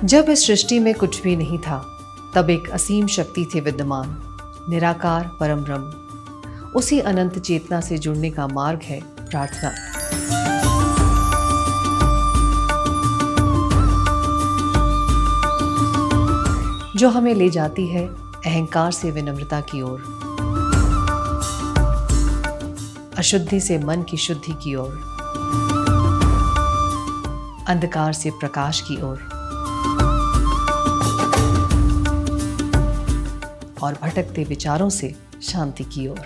जब इस सृष्टि में कुछ भी नहीं था, तब एक असीम शक्ति थी विद्यमान, निराकार परम ब्रह्म। उसी अनंत चेतना से जुड़ने का मार्ग है प्रार्थना। जो हमें ले जाती है अहंकार से विनम्रता की ओर, अशुद्धि से मन की शुद्धि की ओर, अंधकार से प्रकाश की ओर और भटकते विचारों से शांति की ओर।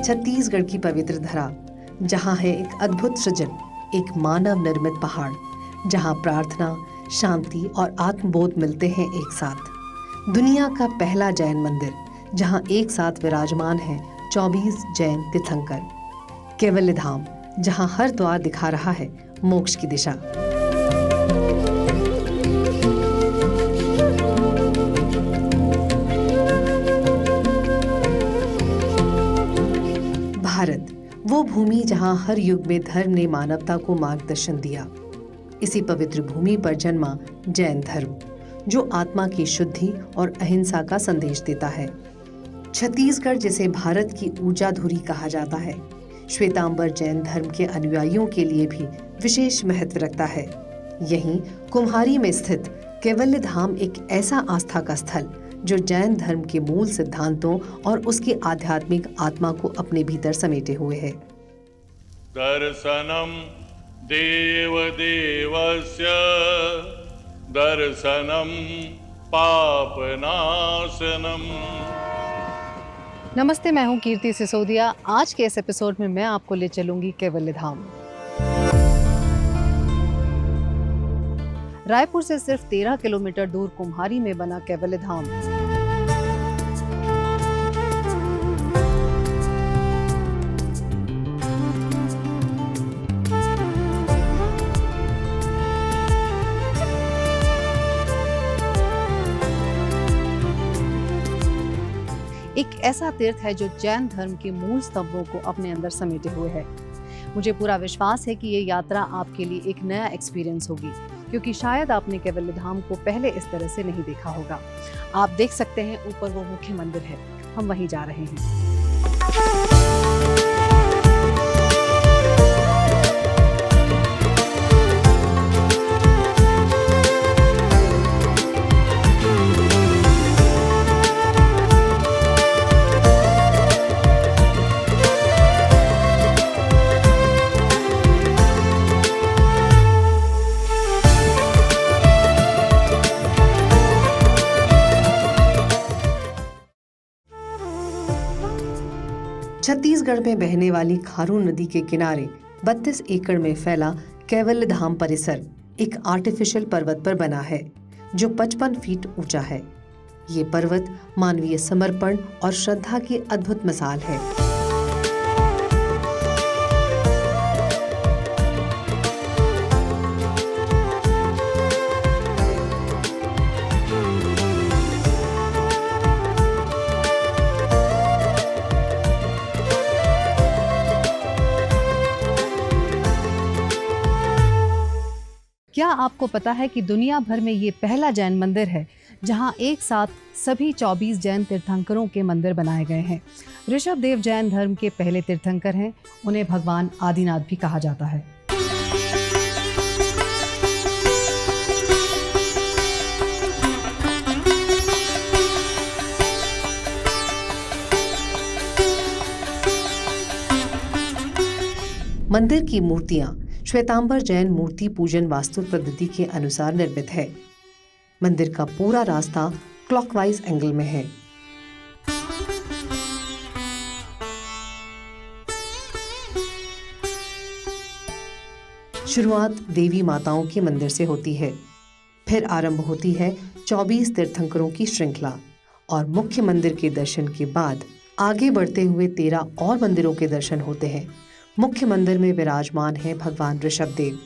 छत्तीसगढ़ की पवित्र धरा, जहाँ है एक अद्भुत सृजन, एक मानव निर्मित पहाड़, जहाँ प्रार्थना, शांति और आत्मबोध मिलते हैं एक साथ। दुनिया का पहला जैन मंदिर, जहाँ एक साथ विराजमान है 24 जैन तीर्थंकर। कैवल्य धाम, जहाँ हर द्वार दिखा रहा है मोक्ष की दिशा। भारत, वो भूमि जहां हर युग में धर्म ने मानवता को मार्गदर्शन दिया। इसी पवित्र भूमि पर जन्मा जैन धर्म, जो आत्मा की शुद्धि और अहिंसा का संदेश देता है। छत्तीसगढ़, जिसे भारत की ऊर्जा धुरी कहा जाता है, श्वेतांबर जैन धर्म के अनुयायियों के लिए भी विशेष महत्व रखता है। यहीं कुम्हारी में स्थित कैवल्य धाम एक ऐसा आस्था का स्थल, जो जैन धर्म के मूल सिद्धांतों और उसकी आध्यात्मिक आत्मा को अपने भीतर समेटे हुए है। दर्शनम देव देवस्य दर्शनम पापनाशनम। नमस्ते, मैं हूं कीर्ति सिसोदिया। आज के इस एपिसोड में मैं आपको ले चलूंगी कैवल्य धाम। रायपुर से सिर्फ 13 किलोमीटर दूर कुम्हारी में बना कैवल्य धाम एक ऐसा तीर्थ है जो जैन धर्म के मूल स्तंभों को अपने अंदर समेटे हुए है। मुझे पूरा विश्वास है कि ये यात्रा आपके लिए एक नया एक्सपीरियंस होगी, क्योंकि शायद आपने कैवल्य धाम को पहले इस तरह से नहीं देखा होगा। आप देख सकते हैं ऊपर वो मुख्य मंदिर है, हम वहीं जा रहे हैं। छत्तीसगढ़ में बहने वाली खारून नदी के किनारे 32 एकड़ में फैला कैवल्य धाम परिसर एक आर्टिफिशियल पर्वत पर बना है, जो 55 फीट ऊंचा है। ये पर्वत मानवीय समर्पण और श्रद्धा की अद्भुत मिसाल है। क्या आपको पता है कि दुनिया भर में ये पहला जैन मंदिर है जहां एक साथ सभी 24 जैन तीर्थंकरों के मंदिर बनाए गए हैं। ऋषभ देव जैन धर्म के पहले तीर्थंकर हैं। उन्हें भगवान आदिनाथ भी कहा जाता है। मंदिर की मूर्तियां श्वेतांबर जैन मूर्ति पूजन वास्तु पद्धति के अनुसार निर्मित है। मंदिर का पूरा रास्ता क्लॉकवाइज एंगल में है। शुरुआत देवी माताओं के मंदिर से होती है, फिर आरंभ होती है 24 तीर्थंकरों की श्रृंखला और मुख्य मंदिर के दर्शन के बाद आगे बढ़ते हुए 13 और मंदिरों के दर्शन होते हैं। मुख्य मंदिर में विराजमान है भगवान ऋषभदेव,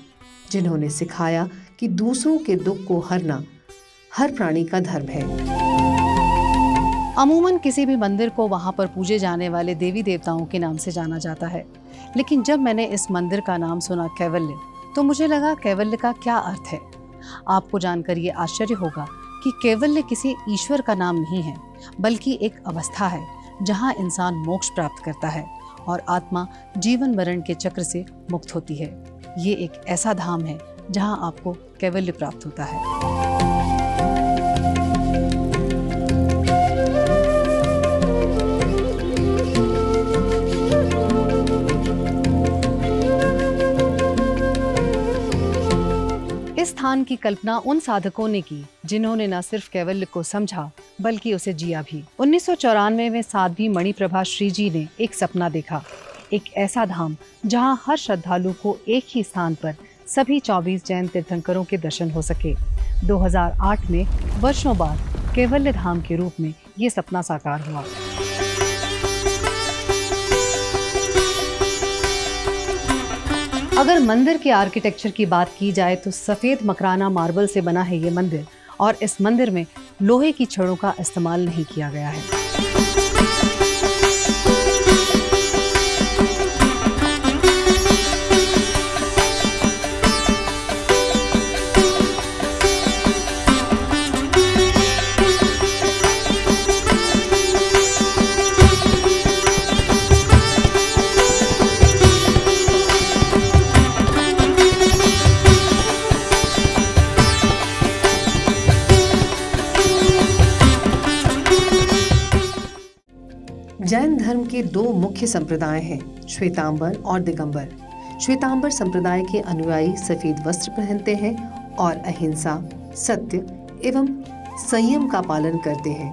जिन्होंने सिखाया कि दूसरों के दुख को हरना हर प्राणी का धर्म है। अमूमन किसी भी मंदिर को वहां पर पूजे जाने वाले देवी देवताओं के नाम से जाना जाता है, लेकिन जब मैंने इस मंदिर का नाम सुना कैवल्य, तो मुझे लगा कैवल्य का क्या अर्थ है। आपको जानकर ये आश्चर्य होगा कि कैवल्य किसी ईश्वर का नाम नहीं है, बल्कि एक अवस्था है जहां इंसान मोक्ष प्राप्त करता है और आत्मा जीवन मरण के चक्र से मुक्त होती है। ये एक ऐसा धाम है जहां आपको कैवल्य प्राप्त होता है। इस स्थान की कल्पना उन साधकों ने की जिन्होंने न सिर्फ कैवल्य को समझा बल्कि उसे जिया भी। 1994 में साध्वी मणिप्रभा श्री जी ने एक सपना देखा, एक ऐसा धाम जहां हर श्रद्धालु को एक ही स्थान पर सभी 24 जैन तीर्थंकरों के दर्शन हो सके। 2008 में वर्षों बाद कैवल्य धाम के रूप में ये सपना साकार हुआ। अगर मंदिर के आर्किटेक्चर की बात की जाए तो सफेद मकराना मार्बल से बना है ये मंदिर और इस मंदिर में लोहे की छड़ों का इस्तेमाल नहीं किया गया है। जैन धर्म के दो मुख्य संप्रदाय हैं, श्वेतांबर और दिगंबर। श्वेतांबर संप्रदाय के अनुयायी सफेद वस्त्र पहनते हैं और अहिंसा, सत्य एवं संयम का पालन करते हैं।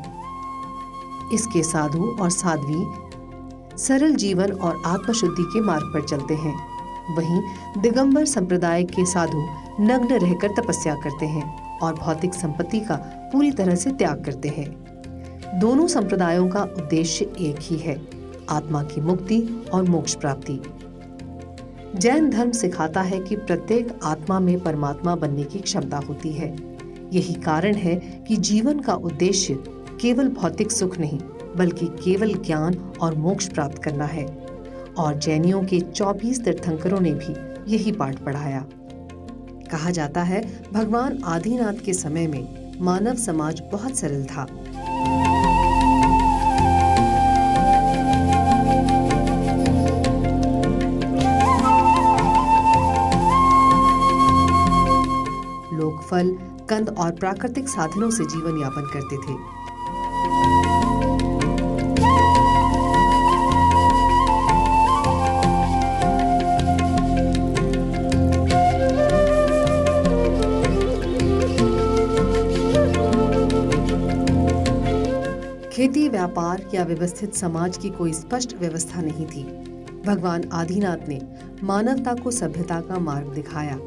इसके साधु और साध्वी सरल जीवन और आत्मशुद्धि के मार्ग पर चलते हैं। वहीं दिगंबर संप्रदाय के साधु नग्न रहकर तपस्या करते हैं और भौतिक संपत्ति का पूरी तरह से त्याग करते हैं। दोनों संप्रदायों का उद्देश्य एक ही है, आत्मा की मुक्ति और मोक्ष प्राप्ति। जैन धर्म सिखाता है कि प्रत्येक आत्मा में परमात्मा बनने की क्षमता होती है। यही कारण है कि जीवन का उद्देश्य केवल भौतिक सुख नहीं, बल्कि केवल ज्ञान और मोक्ष प्राप्त करना है। और जैनियों के 24 तीर्थंकरों ने भी यही पाठ पढ़ाया। कहा जाता है, भगवान आदिनाथ के समय में मानव समाज बहुत सरल था। लोग फल, कंद और प्राकृतिक साधनों से जीवन यापन करते थे। खेती, व्यापार या व्यवस्थित समाज की कोई स्पष्ट व्यवस्था नहीं थी। भगवान आदिनाथ ने मानवता को सभ्यता का मार्ग दिखाया।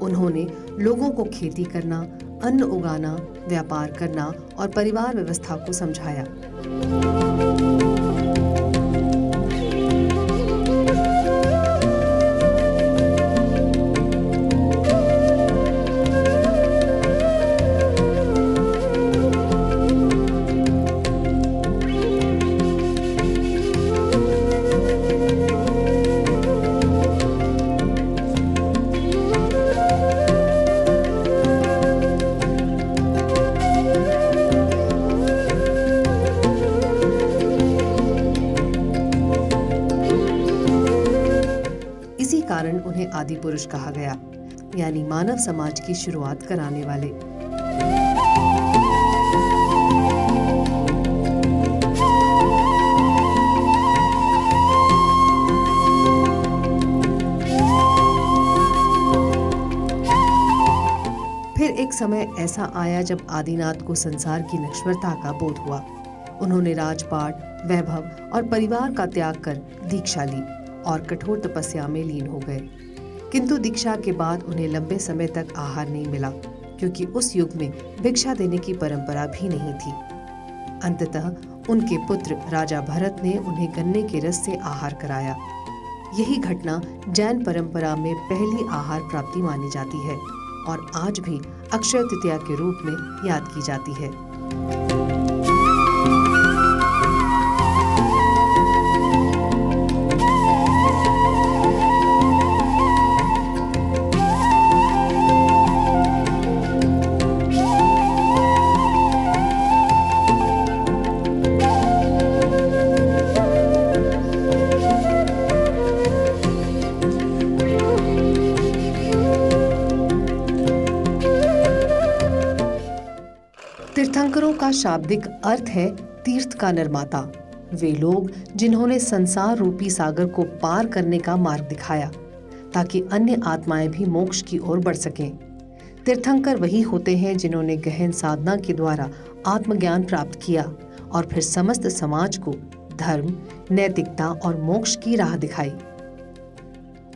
उन्होंने लोगों को खेती करना, अन्न उगाना, व्यापार करना और परिवार व्यवस्था को समझाया। कारण उन्हें आदि पुरुष कहा गया, यानी मानव समाज की शुरुआत कराने वाले। एक समय ऐसा आया जब आदिनाथ को संसार की नश्वरता का बोध हुआ। उन्होंने राजपाट, वैभव और परिवार का त्याग कर दीक्षा ली और कठोर तपस्या में लीन हो गए। किंतु दीक्षा के बाद उन्हें लंबे समय तक आहार नहीं मिला, क्योंकि उस युग में भिक्षा देने की परंपरा भी नहीं थी। अंततः उनके पुत्र राजा भरत ने उन्हें गन्ने के रस से आहार कराया। यही घटना जैन परंपरा में पहली आहार प्राप्ति मानी जाती है और आज भी अक्षय तृतीया के रूप में याद की जाती है। तीर्थंकरों का शाब्दिक अर्थ है तीर्थ का निर्माता। वे लोग जिन्होंने संसार रूपी सागर को पार करने का मार्ग दिखाया ताकि अन्य आत्माएं भी मोक्ष की ओर बढ़ सकें। तीर्थंकर वही होते हैं जिन्होंने गहन साधना के द्वारा आत्मज्ञान प्राप्त किया और फिर समस्त समाज को धर्म, नैतिकता और मोक्ष की राह दिखाई।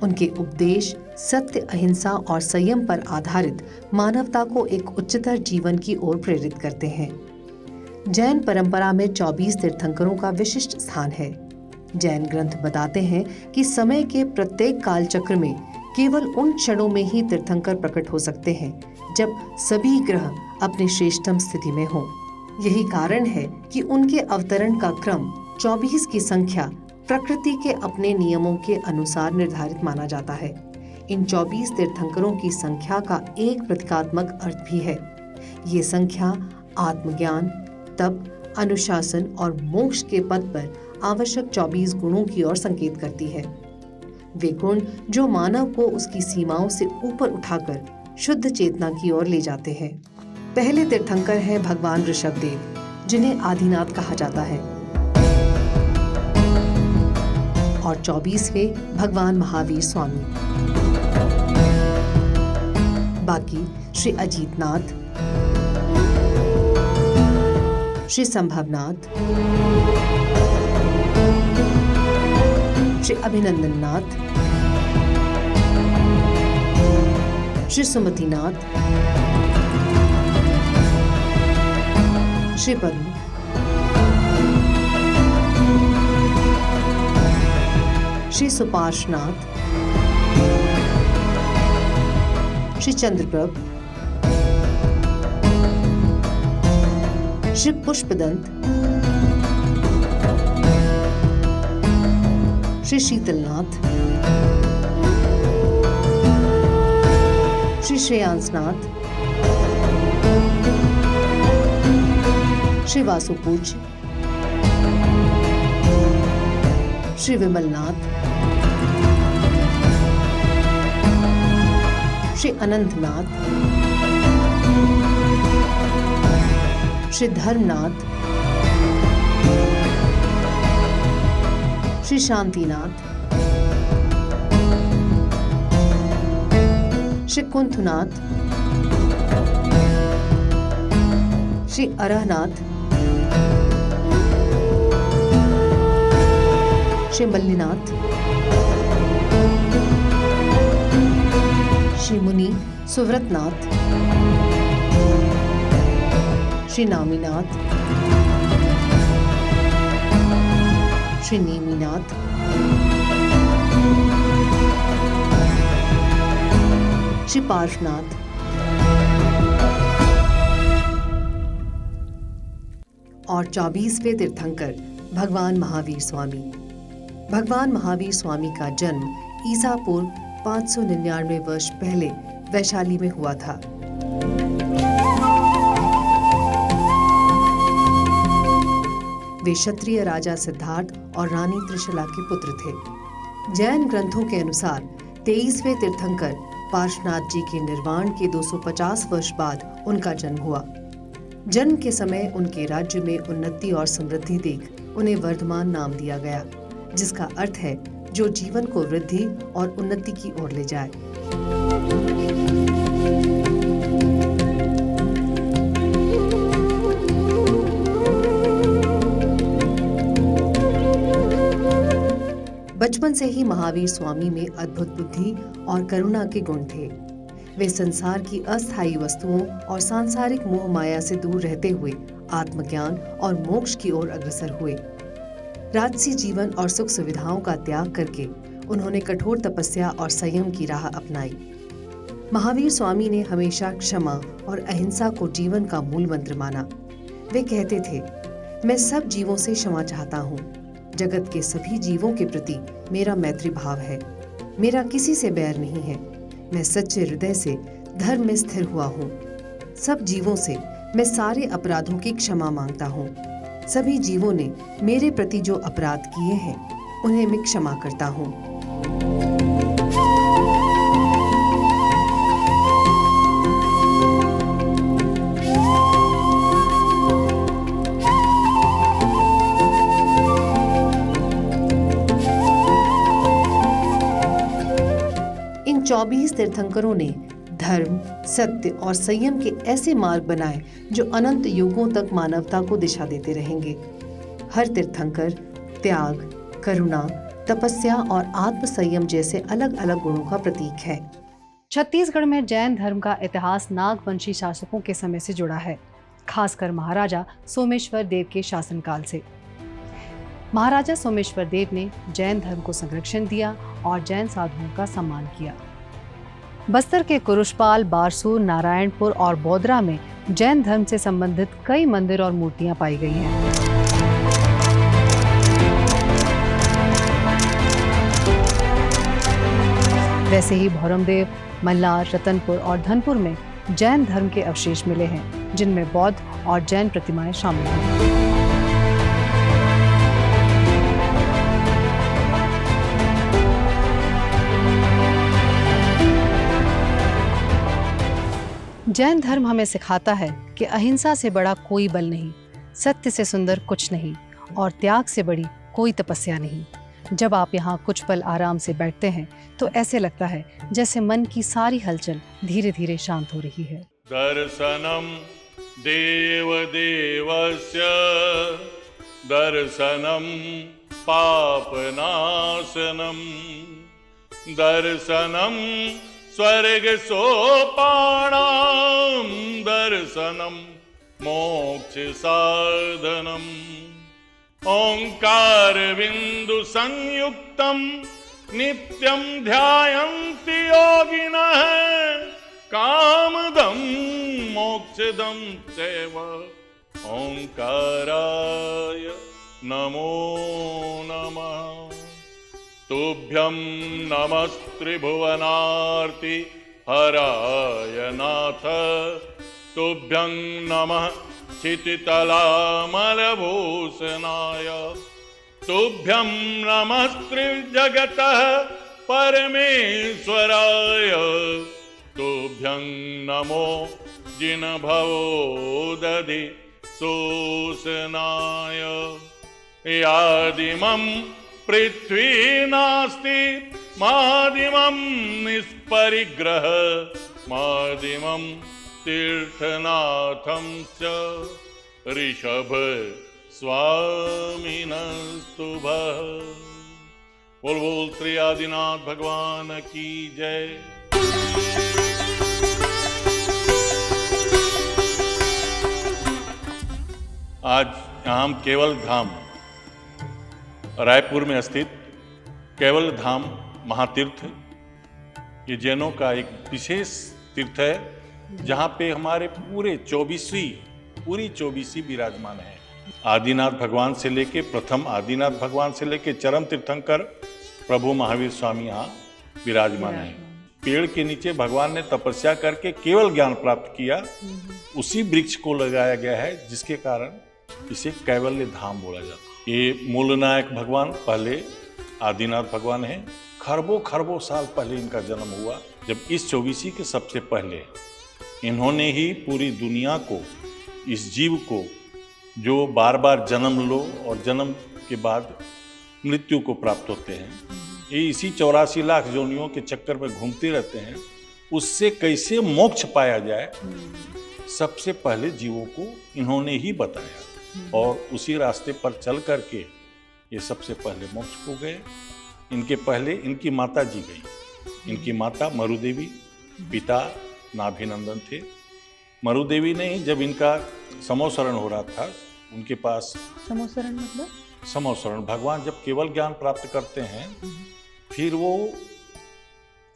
उनके उपदेश सत्य, अहिंसा और संयम पर आधारित मानवता को एक उच्चतर जीवन की ओर प्रेरित करते हैं। जैन परंपरा में 24 तीर्थंकरों का विशिष्ट स्थान है। जैन ग्रंथ बताते हैं कि समय के प्रत्येक काल चक्र में केवल उन क्षणों में ही तीर्थंकर प्रकट हो सकते हैं जब सभी ग्रह अपनी श्रेष्ठतम स्थिति में हों। यही कारण है कि उनके अवतरण का क्रम 24 की संख्या प्रकृति के अपने नियमों के अनुसार निर्धारित माना जाता है। इन 24 तीर्थंकरों की संख्या का एक प्रतीकात्मक अर्थ भी है। ये संख्या आत्मज्ञान, तप, अनुशासन और मोक्ष के पद पर आवश्यक 24 गुणों की ओर संकेत करती है। वे गुण जो मानव को उसकी सीमाओं से ऊपर उठाकर शुद्ध चेतना की ओर ले जाते हैं। पहले तीर्थंकर हैं भगवान ऋषभदेव, जिन्हें आदिनाथ कहा जाता है, और 24वें भगवान महावीर स्वामी। बाकी श्री अजीतनाथ, श्री संभवनाथ, श्री अभिनंदननाथ, श्री सुमतिनाथ, श्री पद्म, श्री सुपार्शनाथ, श्री चंद्रप्रभ, श्री पुष्पदंत, श्री शीतलनाथ, श्री श्रेयांसनाथ, श्री वासुपूज्य, श्री विमलनाथ, श्री अनंतनाथ, श्री धर्मनाथ, श्री शांतिनाथ, श्री कुंथनाथ, श्री अरहनाथ, श्री मल्लिनाथ, श्री मुनि सुव्रतनाथ, श्री नामीनाथ, श्री नेमीनाथ, श्री पार्श्वनाथ, और 24वें तीर्थंकर भगवान महावीर स्वामी। भगवान महावीर स्वामी का जन्म ईसा पूर्व 599 वर्ष पहले वैशाली में हुआ था। वे क्षत्रिय राजा सिद्धार्थ और रानी त्रिशला के पुत्र थे। जैन ग्रंथों के अनुसार 23वें तीर्थंकर पार्श्वनाथ जी के निर्वाण के 250 वर्ष बाद उनका जन्म हुआ। जन्म के समय उनके राज्य में उन्नति और समृद्धि देख उन्हें वर्धमान नाम दिया गया, जिसका अर्थ है जो जीवन को वृद्धि और उन्नति की ओर ले जाए। बचपन से ही महावीर स्वामी में अद्भुत बुद्धि और करुणा के गुण थे। वे संसार की अस्थायी वस्तुओं और सांसारिक मोह माया से दूर रहते हुए आत्मज्ञान और मोक्ष की ओर अग्रसर हुए। राजसी जीवन और सुख सुविधाओं का त्याग करके उन्होंने कठोर तपस्या और संयम की राह अपनाई। महावीर स्वामी ने हमेशा क्षमा और अहिंसा को जीवन का मूल मंत्र माना। वे कहते थे, मैं सब जीवों से क्षमा चाहता हूँ। जगत के सभी जीवों के प्रति मेरा मैत्री भाव है। मेरा किसी से बैर नहीं है। मैं सच्चे हृदय से धर्म में स्थिर हुआ हूँ। सब जीवों से मैं सारे अपराधों की क्षमा मांगता हूँ। सभी जीवों ने मेरे प्रति जो अपराध किए हैं उन्हें मैं क्षमा करता हूँ। इन 24 तीर्थंकरों ने धर्म, सत्य और संयम के ऐसे मार्ग बनाए जो अनंत युगों तक मानवता को दिशा देते रहेंगे। हर तीर्थंकर त्याग, करुणा, तपस्या और आत्म संयम जैसे अलग अलग गुणों का प्रतीक है। छत्तीसगढ़ में जैन धर्म का इतिहास नागवंशी शासकों के समय से जुड़ा है, खासकर महाराजा सोमेश्वर देव के शासनकाल से। महाराजा सोमेश्वर देव ने जैन धर्म को संरक्षण दिया और जैन साधुओं का सम्मान किया। बस्तर के कुरुषपाल, बारसूर, नारायणपुर और बोदरा में जैन धर्म से संबंधित कई मंदिर और मूर्तियां पाई गई हैं। वैसे ही भौरमदेव, मल्लार, रतनपुर और धनपुर में जैन धर्म के अवशेष मिले हैं, जिनमें बौद्ध और जैन प्रतिमाएं शामिल हैं। जैन धर्म हमें सिखाता है कि अहिंसा से बड़ा कोई बल नहीं, सत्य से सुंदर कुछ नहीं और त्याग से बड़ी कोई तपस्या नहीं। जब आप यहाँ कुछ पल आराम से बैठते हैं तो ऐसे लगता है जैसे मन की सारी हलचल धीरे धीरे शांत हो रही है। दर्शनम देवदेवस्य दर्शनम पापनाशनम दर्शनम स्वर्ग सोपानां दर्शनम मोक्ष साधनम ओंकार बिंदु संयुक्तम नित्यं ध्यायन्ति योगिनः कामदं मोक्षदं चैव ओंकाराय नमो नमः। तुभ्यं नमस्त्रिभुवनार्ति हराय नाथ तुभ्यं नमः क्षितितलामलभूषणाय तुभ्यं नमस्त्रिजगतः परमेश्वराय तुभ्यं नमो जिनभवोदधि शोषणाय। यादिमं पृथ्वी नास्ति मादिमं निष्परिग्रह मादिमं तीर्थनाथं च ऋषभ स्वामिनस्तुभः। बोल बोल श्री आदिनाथ भगवान की जय। आज हम केवल धाम रायपुर में स्थित केवल धाम महातीर्थ, ये जैनों का एक विशेष तीर्थ है जहाँ पे हमारे पूरी चौबीसी विराजमान है। आदिनाथ भगवान से लेके प्रथम आदिनाथ भगवान से लेके चरम तीर्थंकर प्रभु महावीर स्वामी यहाँ विराजमान है। पेड़ के नीचे भगवान ने तपस्या करके केवल ज्ञान प्राप्त किया, उसी वृक्ष को लगाया गया है जिसके कारण इसे कैवल्य धाम बोला जाता है। ये मूलनायक भगवान पहले आदिनाथ भगवान है। खरबों साल पहले इनका जन्म हुआ, जब इस चौबीसी के सबसे पहले इन्होंने ही पूरी दुनिया को, इस जीव को जो बार बार जन्म लो और जन्म के बाद मृत्यु को प्राप्त होते हैं, ये इसी 84 लाख योनियों के चक्कर में घूमते रहते हैं, उससे कैसे मोक्ष पाया जाए सबसे पहले जीवों को इन्होंने ही बताया और उसी रास्ते पर चल करके ये सबसे पहले मोक्ष को गए इनके पहले इनकी माता जी गई। इनकी माता मरुदेवी, पिता नाभिनंदन थे। मरुदेवी ने जब इनका समोसरण हो रहा था, उनके पास समोसरण मतलब? समोसरण, भगवान जब केवल ज्ञान प्राप्त करते हैं फिर वो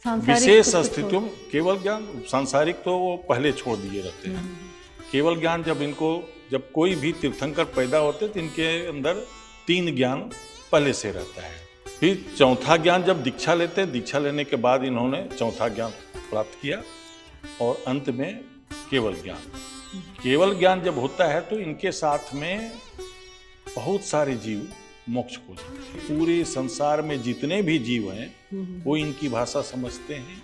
सांसारिक विशेष सुख को अस्तित्व, केवल ज्ञान, सांसारिक तो वो पहले छोड़ दिए रहते हैं। केवल ज्ञान जब कोई भी तीर्थंकर पैदा होते तो इनके अंदर 3 ज्ञान पहले से रहता है। फिर चौथा ज्ञान जब दीक्षा लेते, दीक्षा लेने के बाद इन्होंने चौथा ज्ञान प्राप्त किया और अंत में केवल ज्ञान। केवल ज्ञान जब होता है तो इनके साथ में बहुत सारे जीव मोक्ष को जाते हैं। पूरे संसार में जितने भी जीव हैं वो इनकी भाषा समझते हैं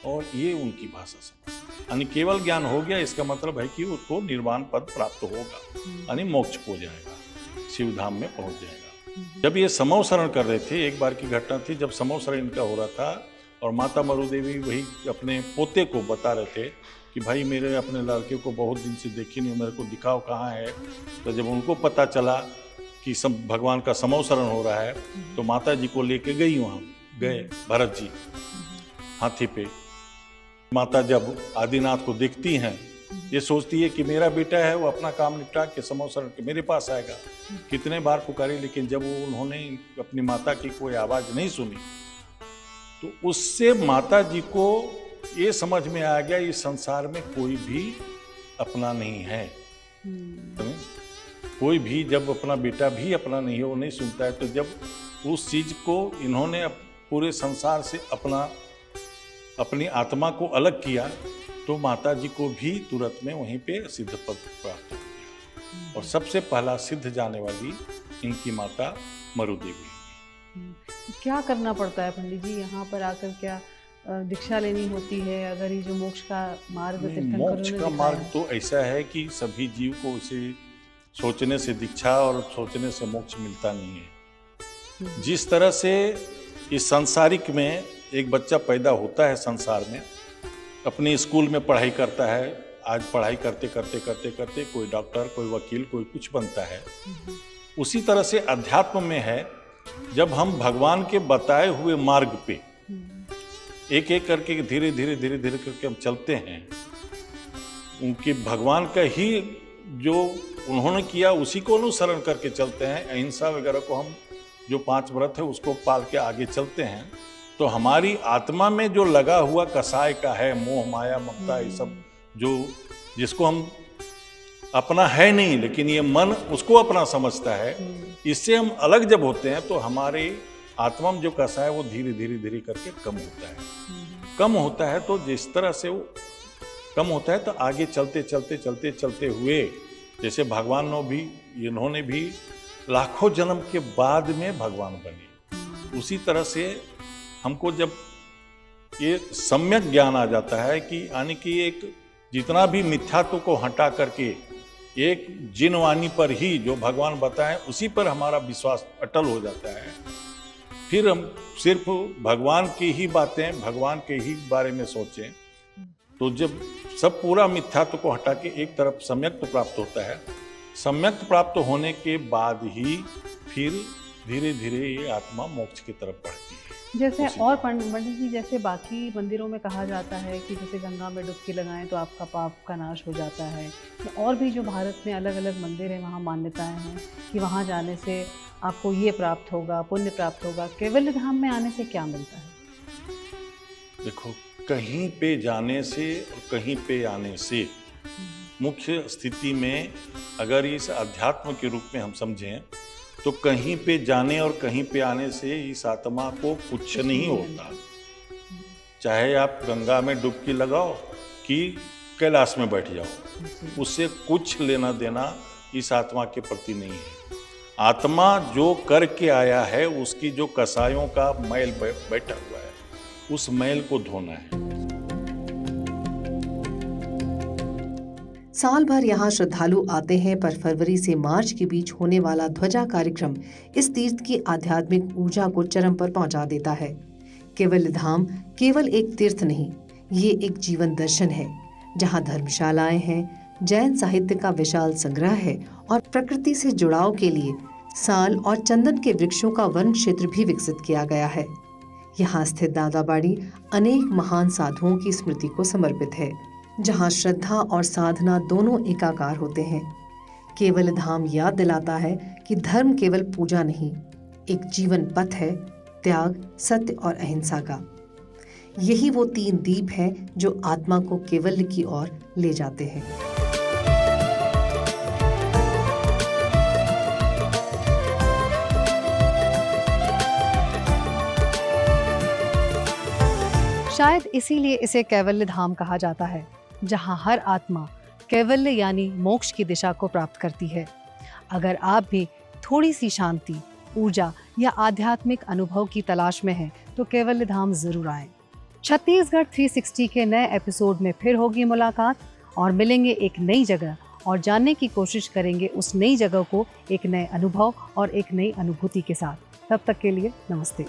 और ये उनकी भाषा समझते हैं। यानी केवल ज्ञान हो गया, इसका मतलब है कि उसको निर्वाण पद प्राप्त होगा, यानी मोक्ष हो जाएगा, शिवधाम में पहुंच जाएगा। जब ये समोसरण कर रहे थे, एक बार की घटना थी जब समोसरण इनका हो रहा था और माता मरुदेवी वही अपने पोते को बता रहे थे कि भाई मेरे अपने लड़के को बहुत दिन से देखी नहीं, मेरे को दिखाओ कहाँ है। तो जब उनको पता चला कि भगवान का समोसरण हो रहा है तो माता जी को लेके गई, वहाँ गए भरत जी हाथी पे। माता जब आदिनाथ को देखती हैं, ये सोचती है कि मेरा बेटा है, वो अपना काम निपटा के समोसरण के मेरे पास आएगा। कितने बार पुकारी, लेकिन जब उन्होंने अपनी माता की कोई आवाज़ नहीं सुनी तो उससे माता जी को ये समझ में आ गया इस संसार में कोई भी अपना नहीं है। कोई भी जब अपना बेटा भी अपना नहीं है, वो नहीं सुनता है, तो जब उस चीज़ को इन्होंने पूरे संसार से अपनी आत्मा को अलग किया तो माता जी को भी तुरंत में वहीं पे सिद्ध पद प्राप्त हो गया। और सबसे पहला सिद्ध जाने वाली इनकी माता मरुदेवी। क्या करना पड़ता है पंडित जी यहाँ पर आकर? क्या दीक्षा लेनी होती है? अगर ये जो मोक्ष का मार्ग मोक्ष का मार्ग तो ऐसा है कि सभी जीव को उसे सोचने से दीक्षा और सोचने से मोक्ष मिलता नहीं है। जिस तरह से इस सांसारिक में एक बच्चा पैदा होता है संसार में, अपने स्कूल में पढ़ाई करता है, आज पढ़ाई करते करते करते करते कोई डॉक्टर, कोई वकील, कोई कुछ बनता है। उसी तरह से अध्यात्म में है, जब हम भगवान के बताए हुए मार्ग पे एक एक करके धीरे धीरे धीरे धीरे करके हम चलते हैं, उनके भगवान का ही जो उन्होंने किया उसी को अनुसरण करके चलते हैं, अहिंसा वगैरह को हम जो 5 व्रत है उसको पाल के आगे चलते हैं, तो हमारी आत्मा में जो लगा हुआ कसाय का है, मोह माया ममता, ये सब जो जिसको हम अपना है नहीं लेकिन ये मन उसको अपना समझता है, इससे हम अलग जब होते हैं तो हमारे आत्मा में जो कसाय है वो धीरे धीरे धीरे करके कम होता है। कम होता है तो जिस तरह से वो कम होता है तो आगे चलते चलते चलते चलते हुए, जैसे भगवान ने भी, इन्होंने भी लाखों जन्म के बाद में भगवान बने, उसी तरह से हमको जब ये सम्यक ज्ञान आ जाता है कि यानी कि एक जितना भी मिथ्यात्व को हटा करके एक जिनवाणी पर ही जो भगवान बताएं उसी पर हमारा विश्वास अटल हो जाता है, फिर हम सिर्फ भगवान की ही बातें, भगवान के ही बारे में सोचें, तो जब सब पूरा मिथ्यात्व को हटा के एक तरफ सम्यक्त प्राप्त होता है, सम्यक्त प्राप्त होने के बाद ही फिर धीरे धीरे ये आत्मा मोक्ष की तरफ बढ़ती है। जैसे और पंडित जी, जैसे बाकी मंदिरों में कहा जाता है कि जैसे गंगा में डुबकी लगाएं तो आपका पाप का नाश हो जाता है, और भी जो भारत में अलग अलग मंदिर हैं वहाँ मान्यताएं हैं कि वहाँ जाने से आपको ये प्राप्त होगा, पुण्य प्राप्त होगा। कैवल्य धाम में आने से क्या मिलता है? देखो, कहीं पे जाने से और कहीं पे आने से मुख्य स्थिति में अगर इस अध्यात्म के रूप में हम समझें तो कहीं पे जाने और कहीं पे आने से इस आत्मा को कुछ नहीं होता। चाहे आप गंगा में डुबकी लगाओ कि कैलाश में बैठ जाओ, उससे कुछ लेना देना इस आत्मा के प्रति नहीं है। आत्मा जो करके आया है, उसकी जो कसायों का मैल बैठा हुआ है, उस मैल को धोना है। साल भर यहाँ श्रद्धालु आते हैं, पर फरवरी से मार्च के बीच होने वाला ध्वजा कार्यक्रम इस तीर्थ की आध्यात्मिक ऊर्जा को चरम पर पहुंचा देता है। कैवल्य धाम केवल एक तीर्थ नहीं, ये एक जीवन दर्शन है, जहाँ धर्मशालाएं हैं, जैन साहित्य का विशाल संग्रह है और प्रकृति से जुड़ाव के लिए साल और चंदन के वृक्षों का वन क्षेत्र भी विकसित किया गया है। यहाँ स्थित दादाबाड़ी अनेक महान साधुओं की स्मृति को समर्पित है, जहाँ श्रद्धा और साधना दोनों एकाकार होते हैं। केवल धाम याद दिलाता है कि धर्म केवल पूजा नहीं, एक जीवन पथ है, त्याग, सत्य और अहिंसा का। यही वो 3 दीप हैं जो आत्मा को केवल्य की ओर ले जाते हैं। शायद इसीलिए इसे कैवल्य धाम कहा जाता है, जहां हर आत्मा कैवल्य यानी मोक्ष की दिशा को प्राप्त करती है। अगर आप भी थोड़ी सी शांति, ऊर्जा या आध्यात्मिक अनुभव की तलाश में हैं, तो कैवल्य धाम जरूर आएं। छत्तीसगढ़ 360 के नए एपिसोड में फिर होगी मुलाकात और मिलेंगे एक नई जगह और जानने की कोशिश करेंगे उस नई जगह को एक नए अनुभव और एक नई अनुभूति के साथ। तब तक के लिए नमस्ते।